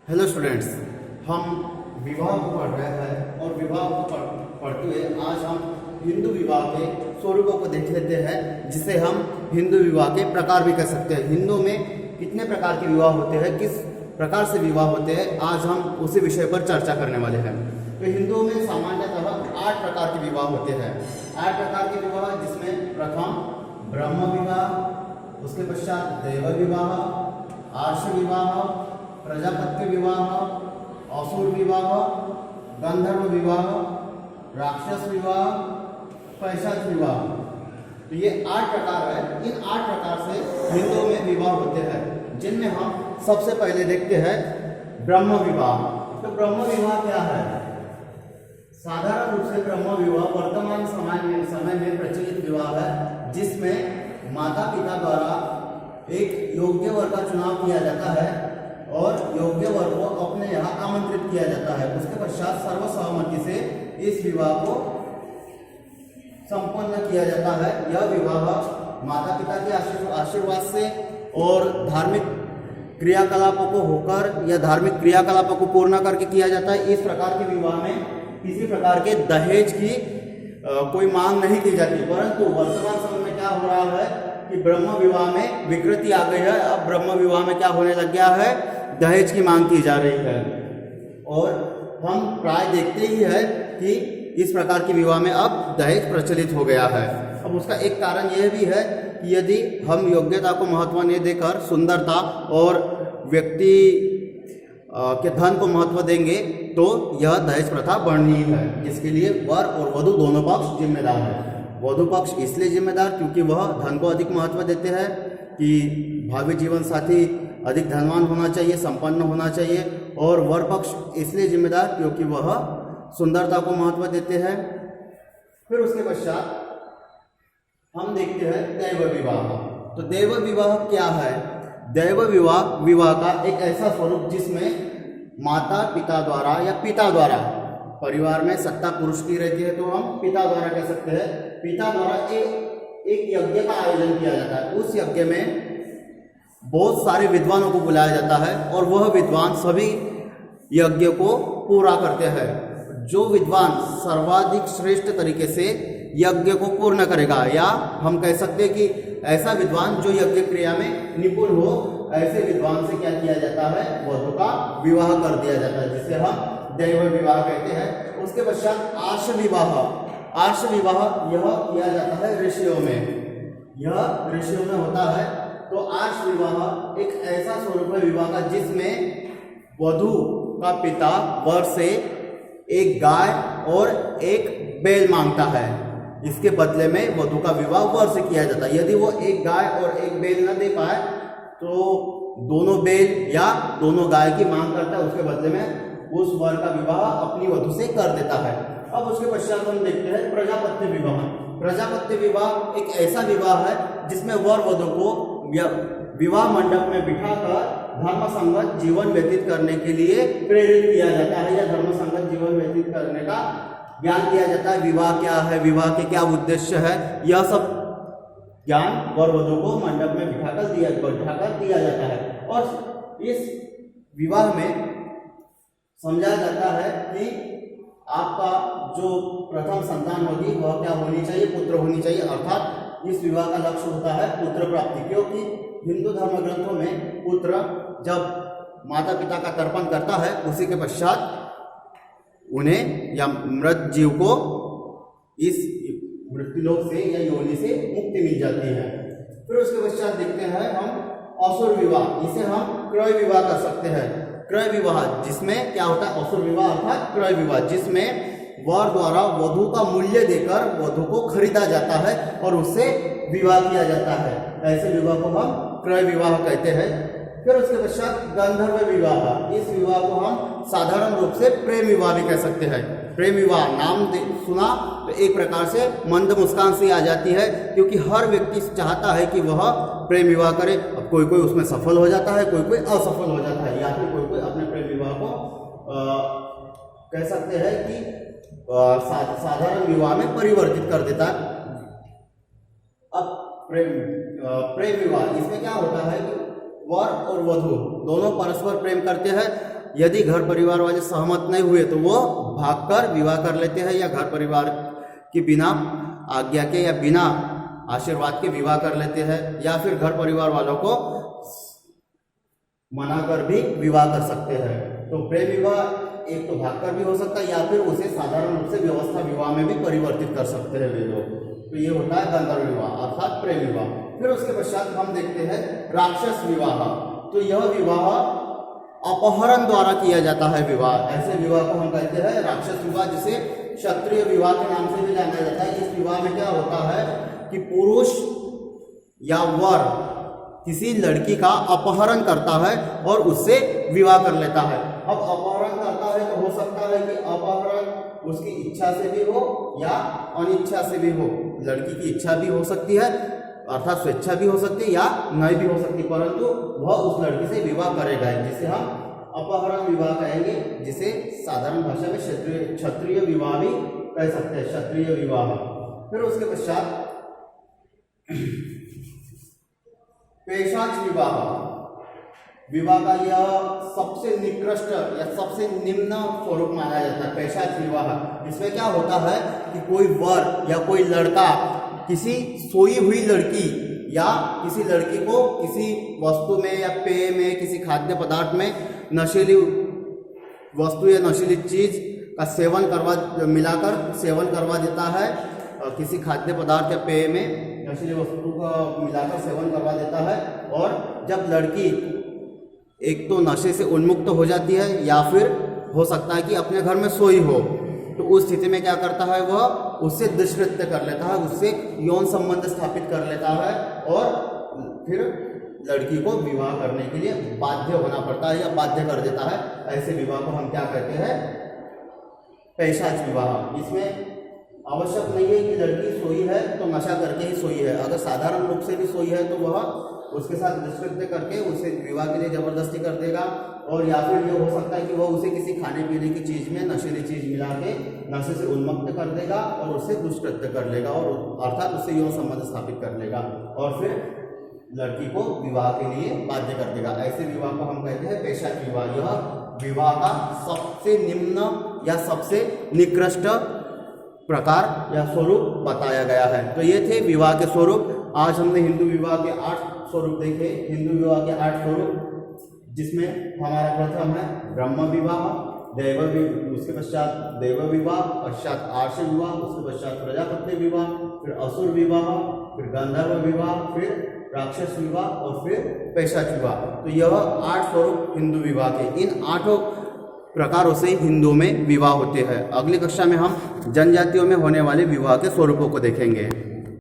Hello students, हम विवाह को पढ़ रहे हैं और विवाह को पढ़ते हुए आज हम हिंदू विवाह के स्वरूपों को देख लेते हैं, जिसे हम हिंदू विवाह के प्रकार भी कह सकते हैं। हिंदू में कितने प्रकार के विवाह होते हैं, किस प्रकार से विवाह होते हैं, आज हम उसी विषय पर चर्चा करने वाले हैं। तो हिंदुओं में सामान्यतः 8 प्रकार के विवाह होते हैं। 8 प्रकार के विवाह, जिसमें प्रथम ब्रह्म विवाह, उसके पश्चात देव विवाह, आर्ष विवाह, प्रजापत्य विवाह, असुर विवाह, गंधर्व विवाह, राक्षस विवाह, पैशाच विवाह। तो ये 8 प्रकार है। इन 8 प्रकार से हिंदुओं में विवाह होते हैं, जिनमें हम सबसे पहले देखते हैं ब्रह्म विवाह। तो ब्रह्म विवाह क्या है? साधारण रूप से ब्रह्म विवाह वर्तमान समय में प्रचलित विवाह है, जिसमें माता पिता द्वारा एक योग्य वर का चुनाव किया जाता है और योग्य वर को अपने यहाँ आमंत्रित किया जाता है। उसके पश्चात सर्वसहमति से इस विवाह को संपन्न किया जाता है। यह विवाह माता पिता के आशीर्वाद से और धार्मिक क्रियाकलापों को होकर या धार्मिक क्रियाकलापों को पूर्ण करके किया जाता है। इस प्रकार के विवाह में किसी प्रकार के दहेज की कोई मांग नहीं की जाती, परंतु वर्तमान समय में क्या हो रहा है कि ब्रह्म विवाह में विकृति आ गई है। अब ब्रह्म विवाह में क्या होने लग गया है, दहेज की मांग की जा रही है। और हम प्राय देखते ही है कि इस प्रकार के विवाह में अब दहेज प्रचलित हो गया है। अब उसका एक कारण यह भी है कि यदि हम योग्यता को महत्व नहीं देकर सुंदरता और व्यक्ति के धन को महत्व देंगे तो यह दहेज प्रथा बढ़नी है, जिसके लिए वर और वधू दोनों पक्ष जिम्मेदार है। वधू पक्ष इसलिए जिम्मेदार क्योंकि वह धन को अधिक महत्व देते हैं कि भावी जीवन साथी अधिक धनवान होना चाहिए, संपन्न होना चाहिए, और वर पक्ष इसलिए जिम्मेदार क्योंकि वह सुंदरता को महत्व देते हैं। फिर उसके पश्चात हम देखते हैं दैव विवाह। तो दैव विवाह क्या है? दैव विवाह का एक ऐसा स्वरूप जिसमें माता पिता द्वारा या पिता द्वारा, परिवार में सत्ता पुरुष की रहती है तो हम पिता द्वारा कह सकते हैं, पिता द्वारा एक यज्ञ का आयोजन किया जाता है। उस यज्ञ में बहुत सारे विद्वानों को बुलाया जाता है और वह विद्वान सभी यज्ञ को पूरा करते हैं। जो विद्वान सर्वाधिक श्रेष्ठ तरीके से यज्ञ को पूर्ण करेगा, या हम कह सकते हैं कि ऐसा विद्वान जो यज्ञ क्रिया में निपुण हो, ऐसे विद्वान से क्या किया जाता है, वधू का विवाह कर दिया जाता है, जिसे हम दैव विवाह कहते हैं। उसके पश्चात आर्ष विवाह। आर्ष विवाह यह किया जाता है ऋषियों में, यह ऋषियों में होता है। तो आर्ष विवाह एक ऐसा स्वरूप है विवाह का जिसमें वधू का पिता वर से एक गाय और एक बैल मांगता है। इसके बदले में वधू का विवाह वर से किया जाता है। यदि वो एक गाय और एक बैल न दे पाए तो दोनों बैल या दोनों गाय की मांग करता है, उसके बदले में उस वर का विवाह अपनी वधू से कर देता है। अब उसके पश्चात हम देखते हैं प्रजापत्य विवाह। प्रजापत्य विवाह एक ऐसा विवाह है जिसमें वर वधू को विवाह मंडप में बिठाकर धर्मसंगत जीवन व्यतीत करने के लिए प्रेरित किया जाता है, या धर्मसंगत जीवन व्यतीत करने का ज्ञान दिया जाता है। विवाह क्या है, विवाह के क्या उद्देश्य है, यह सब ज्ञान वर वधू को मंडप में बिठाकर दिया जाता है। और इस विवाह में समझाया जाता है कि आपका जो प्रथम संतान होगी वह क्या होनी चाहिए, पुत्र होनी चाहिए। अर्थात इस विवाह का लक्ष्य होता है पुत्र प्राप्ति, क्योंकि हिंदू धर्म ग्रंथों में पुत्र जब माता पिता का तर्पण करता है, उसी के पश्चात उन्हें या मृत जीव को इस मृत्युलोक से या योनि से मुक्ति मिल जाती है। फिर उसके पश्चात देखते हैं हम असुर विवाह। इसे हम क्रय विवाह कर सकते हैं। क्रय विवाह जिसमें क्या होता है, असुर विवाह अर्थात क्रय विवाह, जिसमें वर द्वारा वधू का मूल्य देकर वधू को खरीदा जाता है और उससे विवाह किया जाता है। ऐसे विवाह को हम क्रय विवाह कहते हैं। फिर उसके पश्चात गंधर्व विवाह। इस विवाह को हम साधारण रूप से प्रेम विवाह भी कह सकते हैं। प्रेम विवाह नाम सुना तो एक प्रकार से मंद मुस्कान सी आ जाती है, क्योंकि हर व्यक्ति चाहता है कि वह प्रेम विवाह करे। अब कोई कोई उसमें सफल हो जाता है, कोई कोई असफल हो जाता है, या फिर कोई कोई अपने प्रेम विवाह को कह सकते हैं कि साधारण विवाह में परिवर्तित कर देता है। अब प्रेम विवाह, इसमें क्या होता है कि वर और वधू दोनों परस्पर प्रेम करते हैं। यदि घर परिवार वाले सहमत नहीं हुए तो वो भागकर विवाह कर लेते हैं, या घर परिवार के बिना आज्ञा के या बिना आशीर्वाद के विवाह कर लेते हैं, या फिर घर परिवार वालों को मना कर भी विवाह कर सकते हैं। तो प्रेम विवाह एक तो भागकर भी हो सकता है, या फिर उसे साधारण रूप से व्यवस्था विवाह में भी परिवर्तित कर सकते हैं वे लोग। तो ये होता है गंधर्व विवाह अर्थात प्रेम विवाह। फिर उसके पश्चात हम देखते हैं राक्षस विवाह। तो यह विवाह अपहरण द्वारा किया जाता है विवाह, ऐसे विवाह को हम कहते हैं राक्षस विवाह, जिसे क्षत्रिय विवाह के नाम से भी जाना जाता है। इस विवाह में क्या होता है कि पुरुष या वर किसी लड़की का अपहरण करता है और उससे विवाह कर लेता है। अब अपहरण करता है तो हो सकता है कि अपहरण उसकी इच्छा से भी हो या अनिच्छा से भी हो। लड़की की इच्छा भी हो सकती है अर्थात स्वेच्छा भी हो सकती है या नहीं भी हो सकती, परंतु वह उस लड़की से विवाह करेगा, जिसे हम अपहरण विवाह कहेंगे, जिसे साधारण भाषा में क्षत्रिय विवाह भी कह सकते हैं, क्षत्रिय विवाह। फिर उसके पश्चात पेशाच विवाह, विवाह का यह सबसे निकृष्ट या सबसे निम्न स्वरूप माना जाता है पेशाच विवाह। इसमें क्या होता है कि कोई वर या कोई लड़का किसी सोई हुई लड़की या किसी लड़की को किसी वस्तु में या पेय में, किसी खाद्य पदार्थ में नशीली वस्तु या नशीली चीज का सेवन मिलाकर सेवन करवा देता है। किसी खाद्य पदार्थ या पेय में नशीली वस्तु का मिलाकर सेवन करवा देता है, और जब लड़की एक तो नशे से उन्मुक्त हो जाती है या फिर हो सकता है कि अपने घर में सोई हो, तो उस स्थिति में क्या करता है वह उससे दुष्कृत्य कर लेता है, उससे यौन संबंध स्थापित कर लेता है और फिर लड़की को विवाह करने के लिए बाध्य होना पड़ता है या बाध्य कर देता है। ऐसे विवाह को हम क्या कहते हैं पेशाच विवाह। इसमें आवश्यक नहीं है कि लड़की सोई है तो नशा करके ही सोई है, अगर साधारण रूप से भी सोई है तो वह उसके साथ दुष्कृत्य करके उसे विवाह के लिए जबरदस्ती कर देगा, और या फिर ये हो सकता है कि वह उसे किसी खाने पीने की चीज में नशीली चीज मिला के नशे से उन्मुक्त कर देगा और उससे दुष्कृत्य कर लेगा, और अर्थात उससे यौन संबंध स्थापित कर लेगा और फिर लड़की को विवाह के लिए बाध्य कर देगा। ऐसे विवाह को हम कहते हैं पेशाच विवाह। यह विवाह का सबसे निम्न या सबसे निकृष्ट प्रकार या स्वरूप बताया गया है। तो ये थे विवाह के स्वरूप। आज हमने हिंदू विवाह के 8 स्वरूप देखे। हिंदू विवाह के 8 स्वरूप, जिसमें हमारा प्रथम है ब्रह्म विवाह, उसके पश्चात देव विवाह, पश्चात आर्ष विवाह, उसके पश्चात प्रजापत्य विवाह, फिर असुर विवाह, फिर गंधर्व विवाह, फिर राक्षस विवाह और फिर पेशाच विवाह। तो यह 8 स्वरूप हिंदू विवाह के। इन 8 प्रकारों से हिंदू में विवाह होते हैं। अगली कक्षा में हम जनजातियों में होने वाले विवाह के स्वरूपों को देखेंगे।